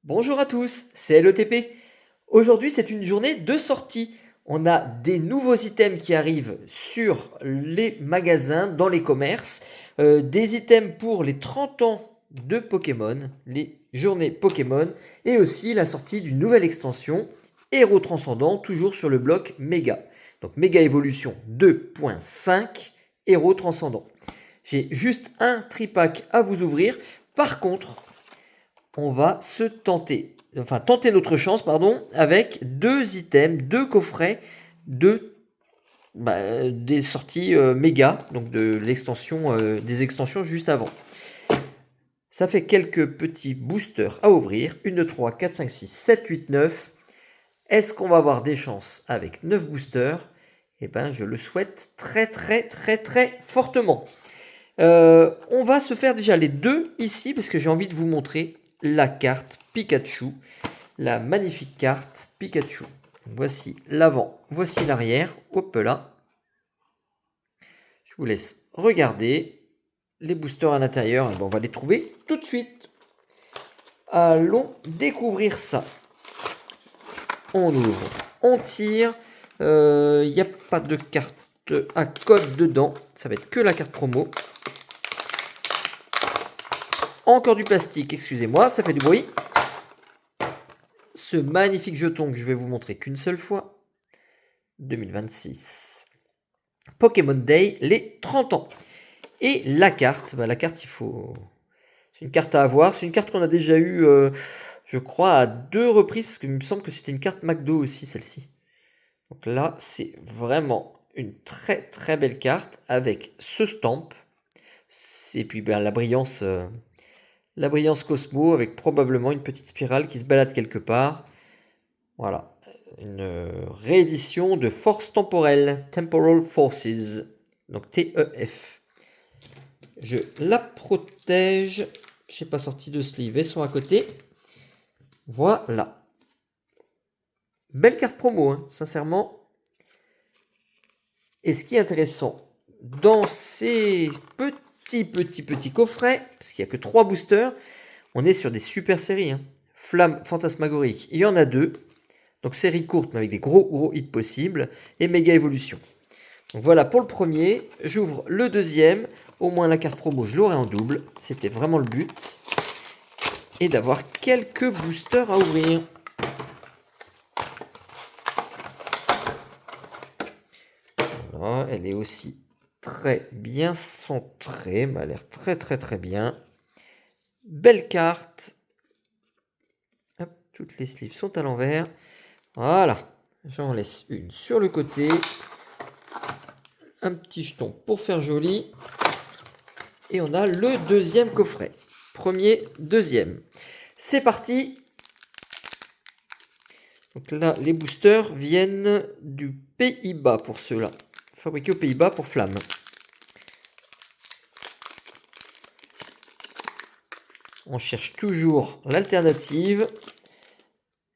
Bonjour à tous, c'est LETP. Aujourd'hui, c'est une journée de sortie. On a des nouveaux items qui arrivent sur les magasins, dans les commerces, des items pour les 30 ans de Pokémon, les journées Pokémon, et aussi la sortie d'une nouvelle extension, Héros Transcendant, toujours sur le bloc Méga. Donc Méga Évolution 2.5, Héros Transcendant. J'ai juste un tripack à vous ouvrir. Par contre, on va tenter notre chance, avec deux items, deux coffrets des sorties méga, donc de l'extension, des extensions juste avant. Ça fait quelques petits boosters à ouvrir. 1, 2, 3, 4, 5, 6, 7, 8, 9. Est-ce qu'on va avoir des chances avec 9 boosters? Eh ben, je le souhaite très fortement. On va se faire déjà les deux ici parce que j'ai envie de vous montrer la carte Pikachu, la magnifique carte Pikachu. Voici l'avant, voici l'arrière. Hop là. Je vous laisse regarder. Les boosters à l'intérieur, on va les trouver tout de suite. Allons découvrir ça. On ouvre, on tire. Il n'y a pas de carte à code dedans. Ça va être que la carte promo. Encore du plastique, excusez-moi, ça fait du bruit. Ce magnifique jeton que je vais vous montrer qu'une seule fois. 2026. Pokémon Day, les 30 ans. Et la carte, la carte, c'est une carte à avoir. C'est une carte qu'on a déjà eue, je crois, à 2 reprises, parce qu'il me semble que c'était une carte McDo aussi, celle-ci. Donc là, c'est vraiment une très belle carte avec ce stamp. Et puis la brillance Cosmo, avec probablement une petite spirale qui se balade quelque part. Voilà, une réédition de Force Temporelle, Temporal Forces, donc TEF. Je la protège. Je n'ai pas sorti de sleeve, elles sont à côté. Voilà. Belle carte promo, hein, sincèrement. Et ce qui est intéressant, dans ces petits coffrets, parce qu'il n'y a que 3 boosters, on est sur des super séries. Hein. Flamme Fantasmagorique, il y en a 2. Donc série courte, mais avec des gros hits possibles. Et méga évolution. Donc voilà pour le premier. J'ouvre le deuxième. Au moins la carte promo, je l'aurai en double. C'était vraiment le but. Et d'avoir quelques boosters à ouvrir. Voilà, elle est aussi très bien centrée. Elle a l'air très bien. Belle carte. Hop, toutes les sleeves sont à l'envers. Voilà. J'en laisse une sur le côté. Un petit jeton pour faire joli. Et on a le deuxième coffret. Premier, deuxième. C'est parti. Donc là, les boosters viennent du Pays-Bas pour ceux-là. Fabriqués aux Pays-Bas pour Flamme. On cherche toujours l'alternative.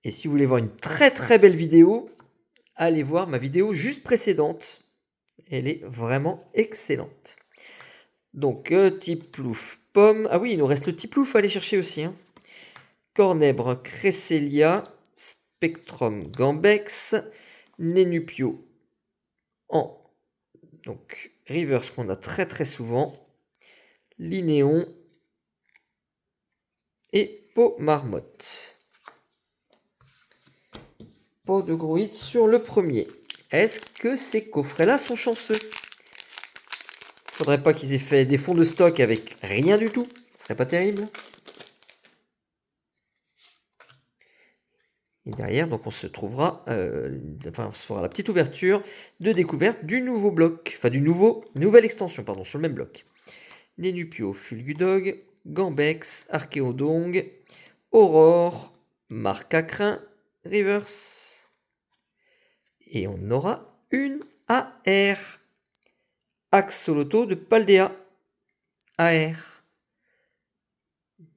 Et si vous voulez voir une très belle vidéo, allez voir ma vidéo juste précédente. Elle est vraiment excellente. Donc, Tiplouf, pomme. Ah oui, il nous reste le Tiplouf à aller chercher aussi. Hein. Cornèbre, Cresselia, Spectrum, Gambex, Nenupio en donc reverse qu'on a très souvent, Linéon et Peau Marmotte. Pas de gros hits sur le premier. Est-ce que ces coffrets-là sont chanceux? Faudrait pas qu'ils aient fait des fonds de stock avec rien du tout. Ce serait pas terrible. Et derrière, donc on se trouvera, on se fera la petite ouverture de découverte du nouveau bloc, enfin nouvelle extension, pardon, sur le même bloc. Nenupio, Fulgudog, Gambex, Archéodong, Aurore, Marcacrin, Reverse. Et on aura une AR. Axoloto de Paldea. AR.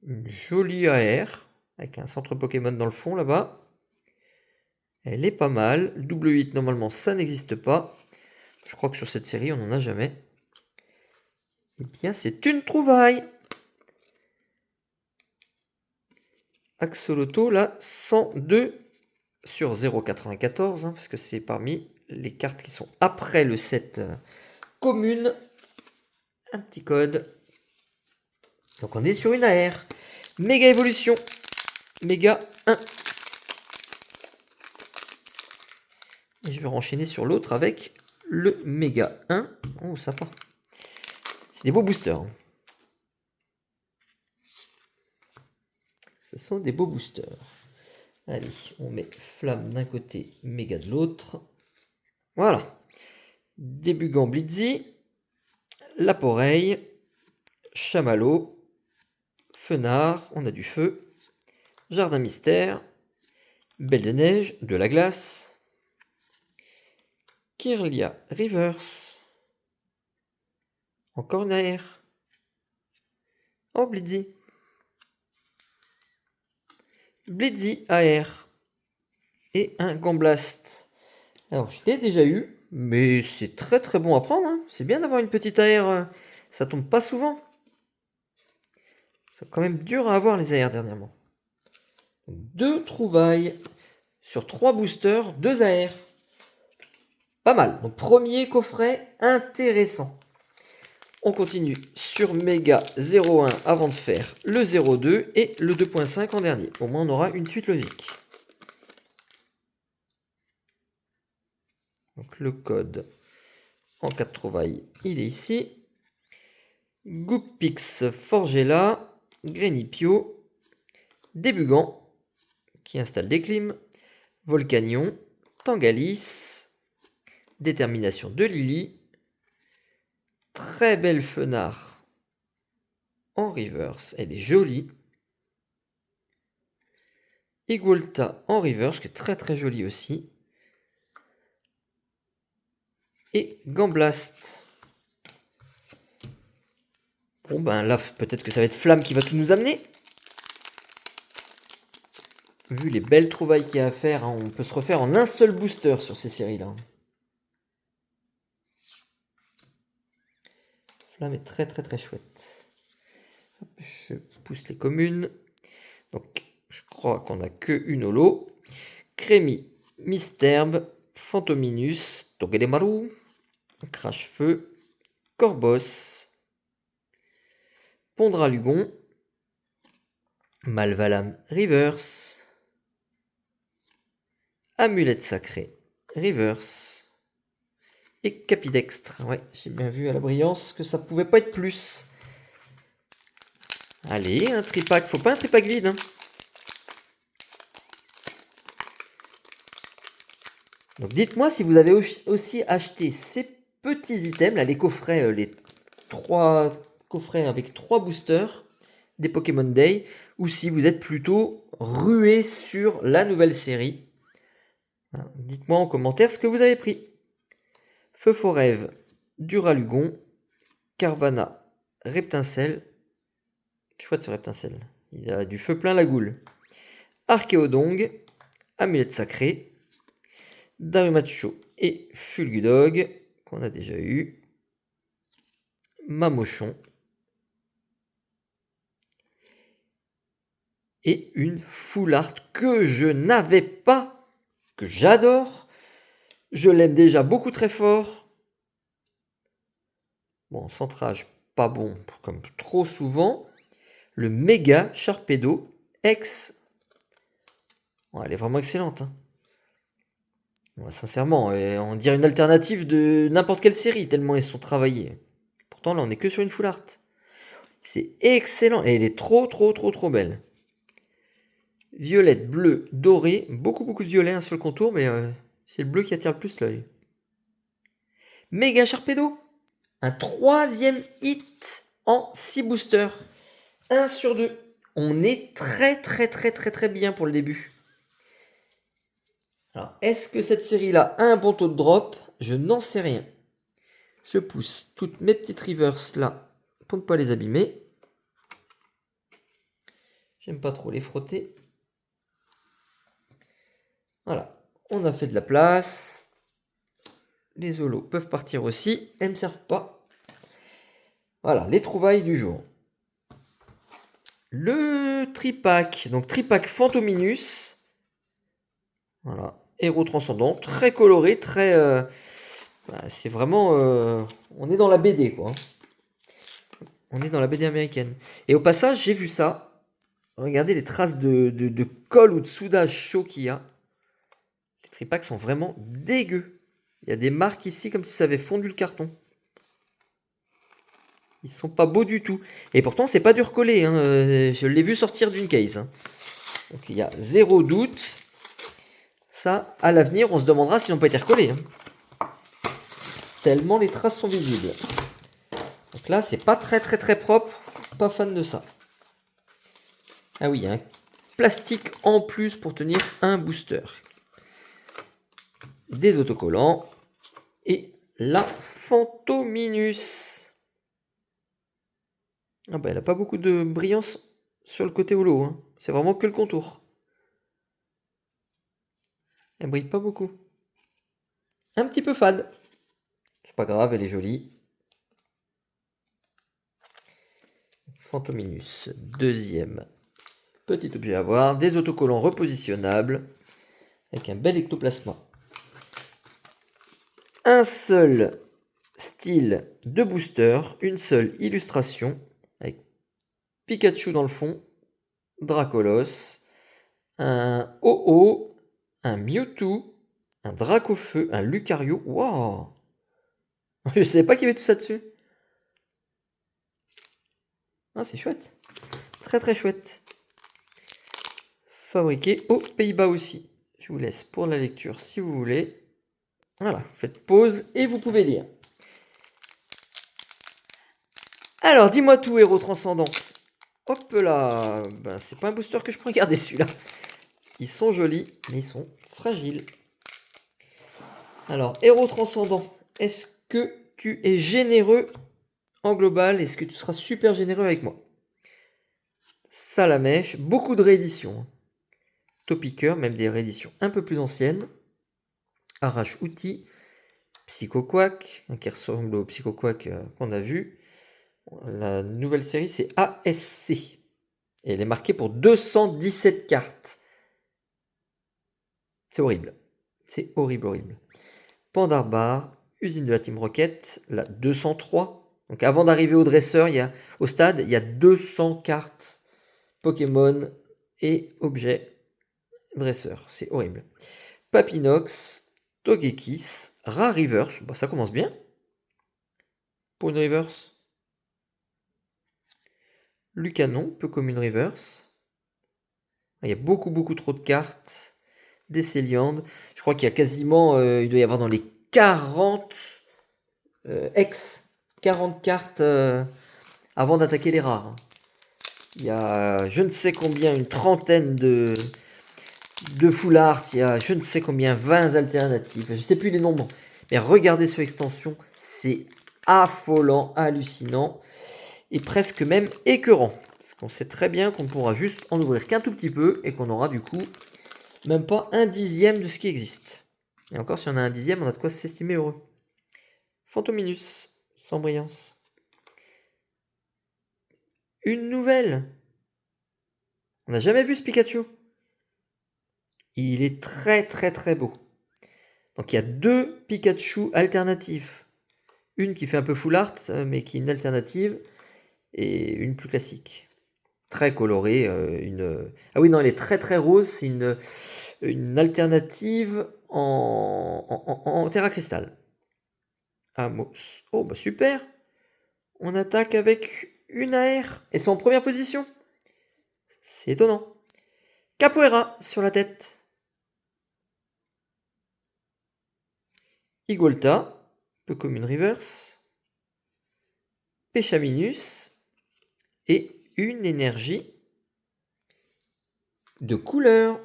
Une jolie AR, avec un centre Pokémon dans le fond là-bas. Elle est pas mal. Double 8, normalement, ça n'existe pas. Je crois que sur cette série, on n'en a jamais. Eh bien, c'est une trouvaille. Axolotl, là, 102 sur 0,94, hein, parce que c'est parmi les cartes qui sont après le set commune. Un petit code. Donc on est sur une AR. Méga évolution. Méga 1. Et je vais renchaîner sur l'autre avec le méga 1. Oh, sympa. C'est des beaux boosters. Ce sont des beaux boosters. Allez, on met flamme d'un côté, méga de l'autre. Voilà. Débugant Blitzy. Laporeille. Chamallow. Fenard. On a du feu. Jardin mystère. Belle de neige. De la glace. Kirlia Reverse. Encore une AR. Oh, Blitzy. Blitzy AR. Et un Gamblast. Alors, je l'ai déjà eu, mais c'est très très bon à prendre. Hein. C'est bien d'avoir une petite AR. Ça tombe pas souvent. C'est quand même dur à avoir les AR dernièrement. 2 trouvailles sur 3 boosters, 2 AR. Pas mal. Donc, premier coffret intéressant. On continue sur Méga 01 avant de faire le 02 et le 2.5 en dernier. Au moins, on aura une suite logique. Donc, le code en cas de trouvaille, il est ici. Goopix Forgella, Grenipio, Débugant, qui installe des clims, Volcanion, Tangalis, Détermination de Lily, très belle Fenard en reverse, elle est jolie. Igolta en reverse, qui est très très jolie aussi. Et Gamblast. Bon ben là, peut-être que ça va être Flamme qui va tout nous amener. Vu les belles trouvailles qu'il y a à faire, hein, on peut se refaire en un seul booster sur ces séries-là. Flamme est très très très chouette. Hop, je pousse les communes. Donc, je crois qu'on n'a qu'une holo. Crémy, Misterbe, Fantominus, Togedemaru, Crache-Feu, Corbos, Pondralugon, Malvalam Reverse, Amulette Sacrée Reverse et Capidextre. Ouais, j'ai bien vu à la brillance que ça pouvait pas être plus. Allez, un tripack. Faut pas un tripack vide. Hein. Donc dites-moi si vous avez aussi acheté ces petits items, là, les coffrets, les 3 coffrets avec 3 boosters des Pokémon Day, ou si vous êtes plutôt rué sur la nouvelle série. Dites-moi en commentaire ce que vous avez pris. Feu Forève, Duralugon, Carvana, Reptincelle. Chouette ce Reptincelle. Il a du feu plein la goule. Archéodong, Amulette Sacrée, Darumacho et Fulgudog, qu'on a déjà eu. Mamochon. Et une full art que je n'avais pas, que j'adore. Je l'aime déjà beaucoup très fort. Bon, centrage, pas bon, comme trop souvent. Le méga Sharpedo X. Bon, elle est vraiment excellente. Hein. Bon, sincèrement, on dirait une alternative de n'importe quelle série, tellement elles sont travaillées. Pourtant, là, on n'est que sur une full art. C'est excellent. Et elle est trop, trop, trop, trop belle. Violette, bleu, doré. Beaucoup, beaucoup de violet hein, sur le contour, mais c'est le bleu qui attire le plus l'œil. Méga Sharpedo. Un 3e hit en 6 boosters. 1 sur 2. On est très, très, très, très, très bien pour le début. Alors, est-ce que cette série-là a un bon taux de drop? Je n'en sais rien. Je pousse toutes mes petites reverses là pour ne pas les abîmer. J'aime pas trop les frotter. Voilà, on a fait de la place. Les holos peuvent partir aussi. Elles ne me servent pas. Voilà, les trouvailles du jour. le tripack. Donc tripack Phantominus. Voilà. Héros transcendant. Très coloré. Très... c'est vraiment... on est dans la BD, quoi. On est dans la BD américaine. Et au passage, j'ai vu ça. Regardez les traces de colle ou de soudage chaud qu'il y a. Les tripacks sont vraiment dégueux. Il y a des marques ici comme si ça avait fondu le carton. Ils sont pas beaux du tout. Et pourtant, c'est pas dur collé. Hein. Je l'ai vu sortir d'une case. Hein. Donc il y a zéro doute. Ça, à l'avenir, on se demandera s'ils n'ont pas été recollés. Hein. Tellement les traces sont visibles. Donc là, c'est pas très propre. Pas fan de ça. Ah oui, il y a un plastique en plus pour tenir un booster. Des autocollants. Et la Phantominus. Ah bah elle n'a pas beaucoup de brillance sur le côté holo. Hein. C'est vraiment que le contour. Elle brille pas beaucoup. Un petit peu fade. C'est pas grave, elle est jolie. Phantominus, deuxième petit objet à voir. Des autocollants repositionnables avec un bel ectoplasma. Un seul style de booster, une seule illustration avec Pikachu dans le fond, Dracolos, un Ho-Oh, un Mewtwo, un Dracofeu, un Lucario. Waouh! Je ne savais pas qu'il y avait tout ça dessus. Ah, c'est chouette. Très chouette. Fabriqué aux Pays-Bas aussi. Je vous laisse pour la lecture si vous voulez. Voilà, faites pause et vous pouvez lire. Alors, dis-moi tout, héros transcendant. Hop là, ben, c'est pas un booster que je pourrais garder celui-là. Ils sont jolis, mais ils sont fragiles. Alors, héros transcendant, est-ce que tu es généreux en global? Est-ce que tu seras super généreux avec moi? Salamèche, beaucoup de rééditions. Topiqueur, même des rééditions un peu plus anciennes. Arrache-outil, Psychoquack, qui ressemble au Psychoquack qu'on a vu. La nouvelle série, c'est ASC. Et elle est marquée pour 217 cartes. C'est horrible. C'est horrible. Pandarbar, usine de la Team Rocket, la 203. Donc avant d'arriver au dresseur, au stade, il y a 200 cartes Pokémon et objets dresseur. C'est horrible. Papinox, Togekiss, Rare Reverse. Bah, ça commence bien. Pour une Reverse. Lucanon, peu comme une Reverse. Il y a beaucoup trop de cartes. Des Céliandes. Je crois qu'il y a quasiment, il doit y avoir dans les 40 40 cartes avant d'attaquer les rares. Il y a je ne sais combien, une trentaine de full art, il y a je ne sais combien, 20 alternatives. Je ne sais plus les nombres. Mais regardez sur extension, c'est affolant, hallucinant et presque même écœurant. Parce qu'on sait très bien qu'on ne pourra juste en ouvrir qu'un tout petit peu et qu'on aura du coup même pas un dixième de ce qui existe. Et encore, si on a un dixième, on a de quoi s'estimer heureux. Phantominus, sans brillance. Une nouvelle. On n'a jamais vu ce Pikachu. Il est très beau. Donc il y a deux Pikachu alternatifs. Une qui fait un peu full art, mais qui est une alternative, et une plus classique. Très colorée. Ah oui, non, elle est très rose. C'est une alternative en terra cristal. Amos. Oh, bah super. On attaque avec une AR. Et c'est en première position. C'est étonnant. Capoeira sur la tête. Igolta, peu comme une reverse. Péchaminus. Et une énergie de couleur.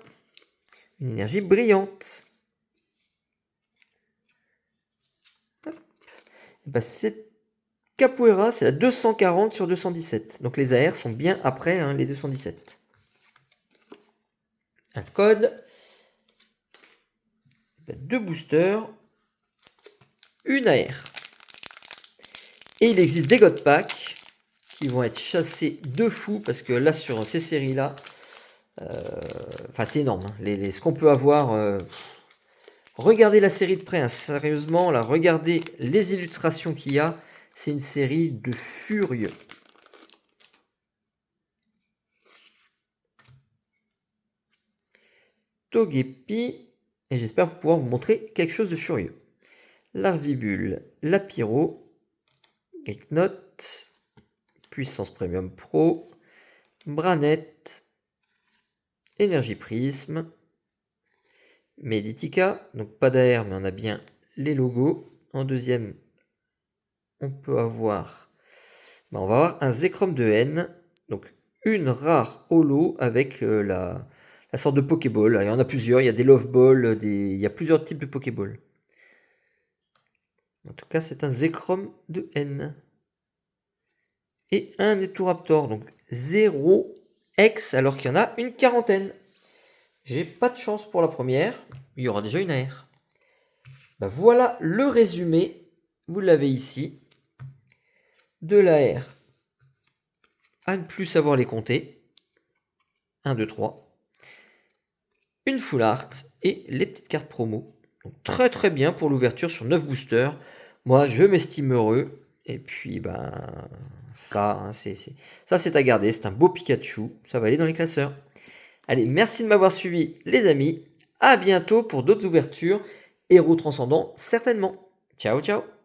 Une énergie brillante. Bah, c'est Capoeira, c'est la 240 sur 217. Donc les AR sont bien après hein, les 217. Un code. Deux boosters. Une AR. Et il existe des God Packs qui vont être chassés de fou, parce que là, sur ces séries-là, enfin, c'est énorme, hein. Ce qu'on peut avoir... regardez la série de près, hein, sérieusement, là, regardez les illustrations qu'il y a. C'est une série de furieux. Togepi, et j'espère pouvoir vous montrer quelque chose de furieux. Larvibule, Lapiro, Geeknote, Puissance Premium Pro, Branette, Énergie Prisme, Meditica, donc pas d'AR mais on a bien les logos. En deuxième, on peut avoir, on va avoir un Zekrom de N, donc une rare holo avec la sorte de Pokéball. Il y en a plusieurs, il y a des Love Balls, il y a plusieurs types de Pokéball. En tout cas, c'est un Zekrom de N. Et un Eturaptor, donc 0x alors qu'il y en a une quarantaine. J'ai pas de chance pour la première, il y aura déjà une AR. Ben voilà le résumé, vous l'avez ici, de l'AR. À ne plus savoir les compter. 1, 2, 3. Une full art et les petites cartes promo. Donc très très bien pour l'ouverture sur 9 boosters. Moi je m'estime heureux. Et puis ben ça, hein, ça c'est à garder. C'est un beau Pikachu. Ça va aller dans les classeurs. Allez, merci de m'avoir suivi les amis. À bientôt pour d'autres ouvertures. Héros transcendants certainement. Ciao ciao.